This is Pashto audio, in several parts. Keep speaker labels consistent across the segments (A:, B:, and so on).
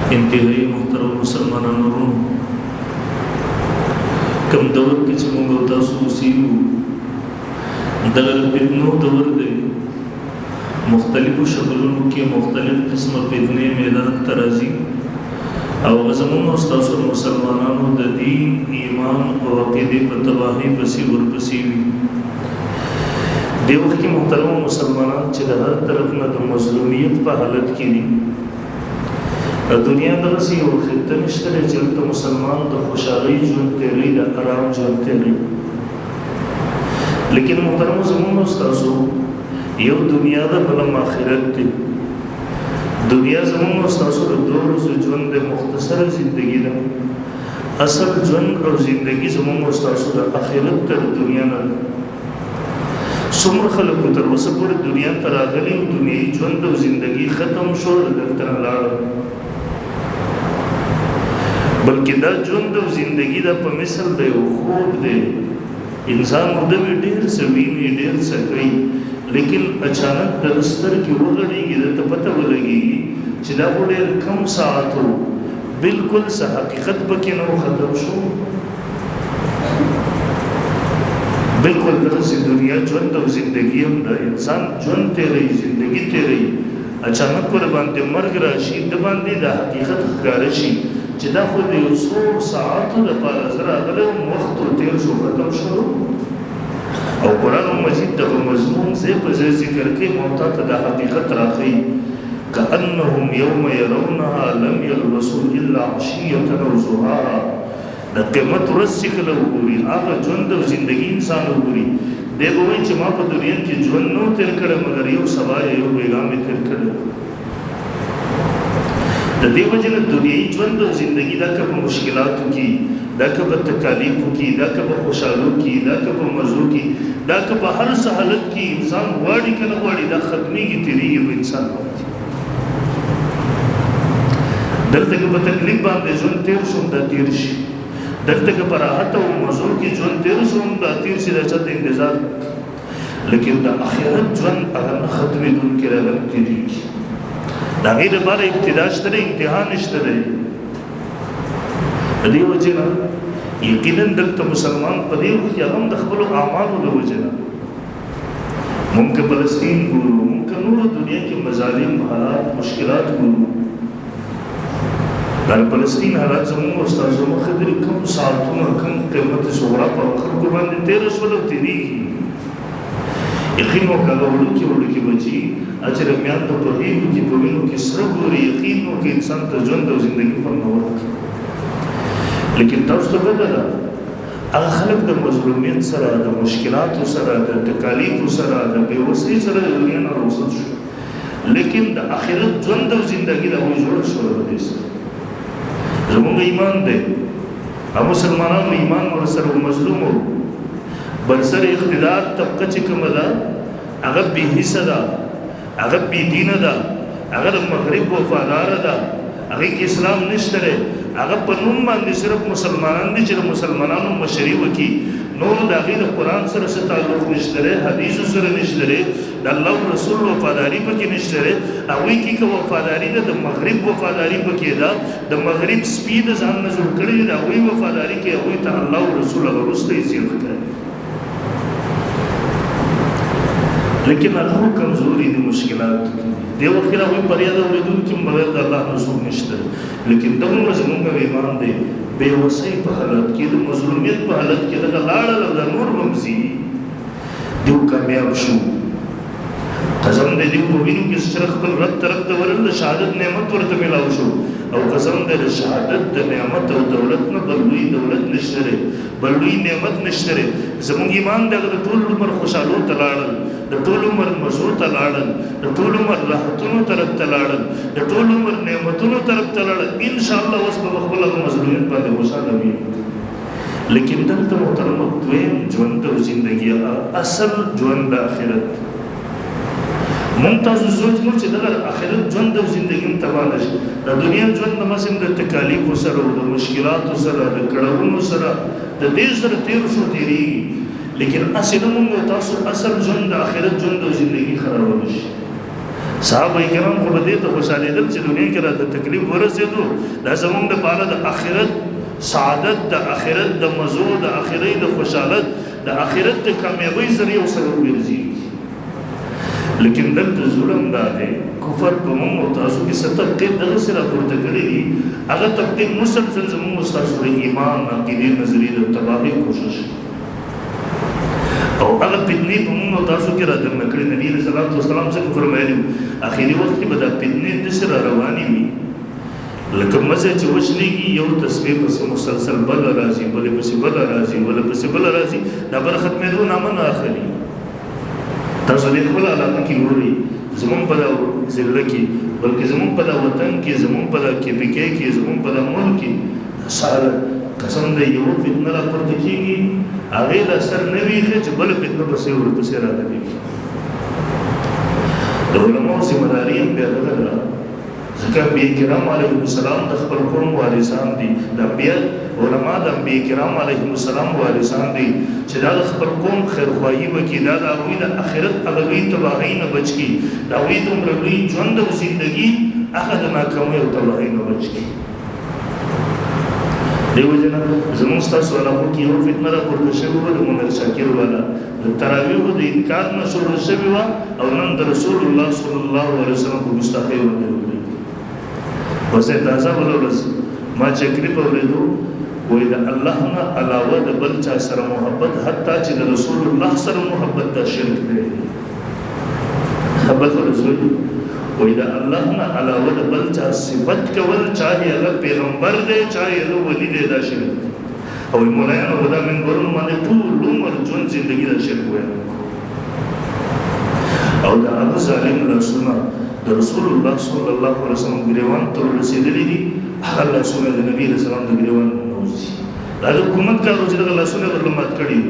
A: इंतहाई मोहतरम मुसलमानों कम दौर के चमोगता सूसीबू दलल फितनों दौर दे मुख्तलिफ शक्लों के मुख्तलिफ किस्म फितने मैदान तराजी और गज़मों उस्ताद मुसलमानों द दीन ईमान और अक़ीदे पर तबाही पसी और पसीवी देव की मोहतरम मुसलमान च हर तरफ न तो मज़लूमियत पर हालत की दी दुनिया दरसी और खित्ते निश्तरे चलते मुसलमान तो खुशाली जुनते रही द आराम जुनते रही लेकिन मोहतरम ज़मून उस्तादो ये दुनिया दा बलम आखिरत थी दुनिया ज़मून उस्तादो दो रोज़ जुन दे मुख्तसर ज़िंदगी दा असल जुन और ज़िंदगी ज़मून उस्तादो दा आखिरत तर दुनिया ना सुमर खलक उतर वसपुर दुनिया तरागली दुनिया जुन दो ज़िंदगी ख़त्म शोर दफ्तर लाड़ बल्कि दा जुन दो ज़िंदगी दा पमिसल दे खूब दे इंसान उदवी ढेर से वीनी ढेर से गई लेकिन अचानक दरस्तर की वगड़ेगी तो पता लगेगी चिदा को ढेर कम साथ हो बिल्कुल सा हकीकत बके नो ख़त्म शो बिल्कुल दरसी दुनिया जुन दो ज़िंदगी हम दा इंसान जुन तेरे ज़िंदगी तेरे अचानक को बांधे मर्ग राशि दबांधे दा हकीकत कारशी चिदा खुद यूसो साथ द पार जरा अगले वक्त तेर शो ख़त्म शो और कुरान मजीद द मज़मून से पज़े ज़िक्र के मौता तदा हकीकत राखी कअन्नहुम यौम यरौनहा लम यल्बसू इल्ला अशियतन व ज़ुहारा द क़यामत रसिक लहुरी आगा जुन दो ज़िंदगी इंसान हुरी देखो वही चमा पर दुनिया की जुन्नो तेर करे मगर यो सवाए यो बेगामे तेर करे देव जन दुनिया जुन दो ज़िंदगी दा कब मुश्किलात की दा कब तकालीफ की दा कब खुशालों की दा कब मज़ों की दा कब हर सहलत की इंसान वाड़ी का वाड़ी दा ख़त्मी की तेरी ये इंसान दल तक तकलीफ बांधे जुन तेर सुंदा तीर्श दल तक पराहत और मज़ों की जुन तेर सुंदा तीर से रचा इंतज़ार लेकिन दा आखिरत जुन अगर ख़त्मी दुन के रगल तेरी दागिर बार इब्तिदाश तरे इम्तिहान इश्तरे अदी वजना यकीनन दल तो मुसलमान पदे कि हम दखबलो आमाल हो वजना मुमकिन फ़लस्तीन गुरु मुमकिन नूर दुनिया के मज़ालिम हालात मुश्किलात गुरु गाल फ़लस्तीन हालात ज़मून उस्ताज़ो मखदर कम सातों कम क़यामत सुगरा पर खर कुर्बान तेरे सोलो तेरी यकीन की बची अचर म्यान तो तौहीद की पविनो की सरब और यकीनों के इंसान तो जुन दो ज़िंदगी पर नवर लेकिन तब तो बदला अगर खलक द मज़लूमियत सरा द मुश्किलात सरा द तकालीफ सरा द बेवसी सरा दुनिया ना रोज़त लेकिन द आखिरत जुन दो ज़िंदगी दा वो जोड़ शोर बदेस ज़मून ईमान दे हम मुसलमानों ईमान और सर मज़लूम हो बरसर इख्तिदार तबका चिकमदा अगर बेहिसदा अगर बेदीन दा अगर मगरिब वफादार दा अगर कि इस्लाम निश्तरे अगर पनुम मान सिर्फ मुसलमान दी चलो मुसलमानों मशरी वकी नूर दागी द कुरान सर से ताल्लुक़ निश्तरे हदीस सर निश्तरे अल्लाह रसूल वफादारी पकी निश्तरे अवी की का वफादारी द मगरिब वफादारी पकी दा द मगरिब स्पीड जान नजर करी दा अवी वफादारी के अवी ता अल्लाह रसूल अगर उसते इज़्ज़त करे लेकिन अल्लाह कमज़ोरी दी मुश्किलात देव खिला हुई परियादा उरिदुन की बगैर अल्लाह रसूल निश्तर लेकिन दम मज़लूम का ईमान दे बेवसी पर हालत की तो मज़लूमियत पर हालत की तो लाड़ लगा नूर ममज़ी देव कामयाब शू कसम दे देव पविनु की शरख पर रत वरल शहादत नेमत वरत मिलाओ शू और कसम दे शहादत नेमत और दौलत न बलुई दौलत निश्तरे बलुई नेमत निश्तरे ज़मून ईमान दे अगर तूल उमर खुशालो तलाड़ल द तोल उमर मज़ो तलाड़ल द तोल उमर राहतुनो तरफ तलाड़ल द तोल उमर नेमतुनो तरफ तलाड़ल इंशाअल्लाह वस बखबला मज़लूमियत पर होशा नबी लेकिन दल तो मोहतरम द्वेम जुन दो ज़िंदगी असल जुन द आखिरत मुमताज़ ज़ोज मुझ दगर आखिरत जुन दो ज़िंदगी तबालश द दुनिया जुन नमसिम द तकालीफ सर द मुश्किलात सर द कड़वन सर द देश सर तेर सो तेरी लेकिन असल मुंगो तासु असल जुन द आखिरत जुन दो ज़िंदगी खराब होश صحابه کرام خو به دې ته خوشالېدل چې دنیا کې راته تکلیف ورسېدو دا زموږ دپاره د آخرت سعادت د آخرت د مزو د آخرت د خوشحالت د آخرت د کامیابی ذریعه سره وګرځي لیکن دلته ظلم دا دی کفر په موږ او تاسو کې څه تبدیل دغه سره راپورته کړي دي هغه تبدیل مسلسل زموږ ستاسو د ایمان عقیدې نظریې د تباهۍ کوشش او هغه فتنې په موږ او تاسو کې راځم کړي نبی صلی الله علیه وسلم څخه فرمایلی اخیری وخت کې به دا فتنې د سره روانې وي لکه مزه چې وشلېږي یو تسبیح پسې مسلسل بل راځي بلې پسې بل راځي بلې پسې بل راځي دا بر ختمېدو نامه نه اخلي تاسو دې خپل علاقه کې ګورئ زمون په دا ضلع کې بلکې زمون په دا وطن کې زمون په دا KPK کې زمون په دا ملک کې سال قسم دې یو فتنه راپورته کېږي هغې د اثر نه ویښه چې بله فتنه پسې ورپسې راغلي د علماو ذمهداري هم بیا دغه ده ځکه انبیا کرام علیهم السلام د خپل قوم وارثان دي د انبیا علما د انبیا کرام علیهم السلام وارثان دي چې دا د خپل قوم خیرخواهي وکړي دا د هغوی د آخرت هغه لوی تباهۍ نه بچ کړي د هغوی دومره لوی ژوند او زندګي هغه د ناکامۍ او تباهۍ نه بچ کړي دیو جنا زمون ستاسو علاقو کې یو فتنه راپورته شوې وه د منیر شاکر والا د تراویحو د انکار نه شروع شوې وه او نن د رسول الله صلی الله علیه وسلم په ګستاخۍ باندې وکړي اوس یې تازه بله ورځ ما چې کلیپ اورېدو وایي د الله نه علاوه د بل چا سره محبت حتی چې د رسول الله سره محبت دا شرک دی خبر ورسوي وای دا الله نه علاوه د بل چا صفت کول چاہے هغه پیغمبر دی چاہے هغه ولی دی دا شرک او مولایانو په دا منبرونو باندې ټول عمر ژوند زندګي دا شرک وایي او دا هغه ظالم لاسونه د رسول الله صلی الله علیه وسلم ګریوان ته رسېدلي دي هغه لاسونه د نبي رسول الله د ګریوان نوځي دا د حکومت کارو چې دغه لاسونه ورله مات کړي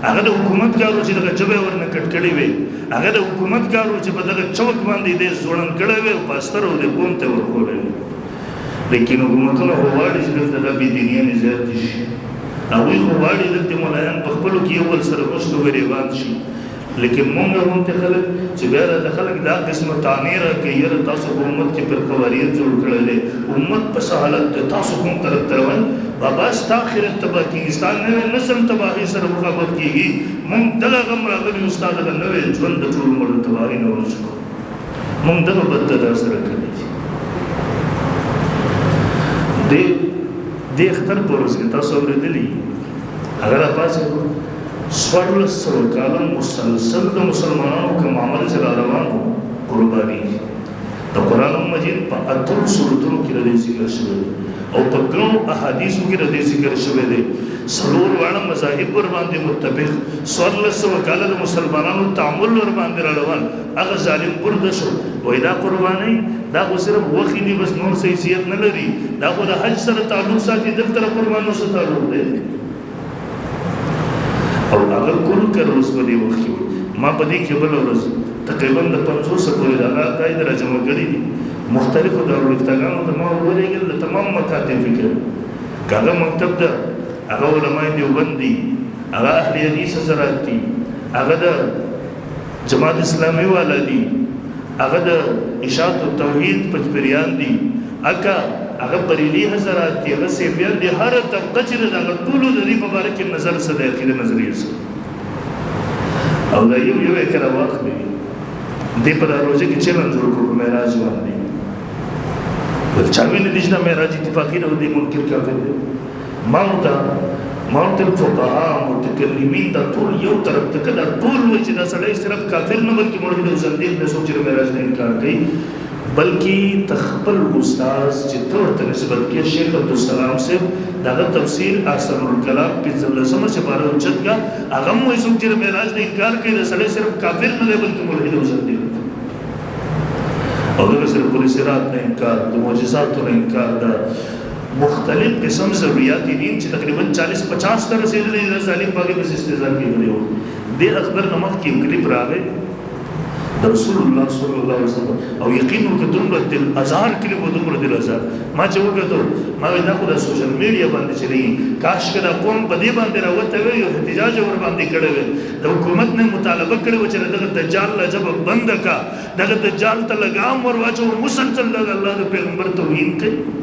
A: هغه د حکومت کارو چې دغه جبه ورنه کټ کړي وي هغه د حکومت کارو چې په دغه چوک باندې دې ځوړن کړی وي او پاستر او د قوم ته ورخوړی لیکن حکومتونه خو غواړي چې دلته دا بېدینیانې زیاتې شي هغوی خو غواړي دلته ملایان په خپلو کې یو بل سره مشت و ګریبان شي لیکن مونږ غوندې خلک چې بیا راته خلک دا قسمه طعنې راکوي یاره تاسو په امت کې فرقواریت جوړ کړی دی امت په څه حالت دی تاسو کوم طرف ته روان بابا ستا آخرت تباه کېږي ستا نوی نسل تباهۍ سره مخامخ کېږي مونږ دغه غم راغلي ستا دغه نوی ژوند د ټول عمر د تباهۍ نه ورسکو مونږ دغه بد دا سره کړی دي دې اختر په ورځ کې تاسو اورېدلي هغه راپاڅېدو 1400 کاله مسلسل د مسلمانانو کوم عمل چې را روان و قرباني د قرآن مجید په 8 سورتونو کې د ذکر شوی او په ګڼو احادیثو کې د ذکر شوی دی څلور واړه مذاهب ور باندې متفق 1400 کاله د مسلمانانو تعامل ور باندې را روان هغه ظالم پرده شو وای دا قرباني دا خو صرف وخی دی بس نور حیثیت نه لري دا خو د حج سره تعلق ساتي دلته قربانو سره تعلق دی او هغه کول کر اوس په دې وخت کې ما په دې کې بل ورځ تقریبا د 500 پورې دا قاعده راجمع کړي دي مختلفو دارالفتاګانو ته ما ورېږل د تمام مکاتب فکر کاغه مکتب ده هغه علماء دیوبند دي هغه اهل حدیث حضرات دي هغه د جماعت اسلامي والا دي هغه د اشاعت التوحید پچپریان دي هغه بریلی حضرات دي هغه سیفیان دي هر طبقه چې دغه ټولو د دې په باره کې نظر څه دی عقیده نظریه څه او دا یو کړه واخلي دې په روزه کې چیلنج ورکړو په معراج باندې چا ویل دي چې معراج اتفاقي نه دی منکر کافر دی ماوت الفقهاء متکلمین دا ټول یو طرف ته کدا ټول وایي چې دا سړی صرف کافر نه بلکې مړ دی زندګي د سوچ معراج نه انکار کوي بلکې تخپل استاد چې ته نسبت کې شیخ عبدالسلام صاحب دغه تفسیر احسن الکلام په ځلسمه چې بار اوچت کا هغه مو یې چې معراج نه انکار کوي دا سړی صرف کافر نه دی بلکې مړ دی زندګي او دغه سره پولیس رات نه انکار د معجزاتو نه انکار دا مختلف قسم ضروریات دي چې تقریبا 40-50 تر رسیدلې د ظالم باغې په استهزاء کې غلي وو د اخبار نمک کې کلیپ راغی د رسول الله صلی الله علیه وسلم او یقین وکړه دومره دل ازار کړي وو دومره دل ازار ما چې وکړو ما دا خو د سوشل میډیا باندې چلی کاش کړه قوم په دې باندې راوته وي او احتجاج ور باندې کړي وي د حکومت نه مطالبه کړي و چې دغه دجال لا جب بند کا دغه دجال ته لګام ور واچو مسلسل الله د پیغمبر توهین کوي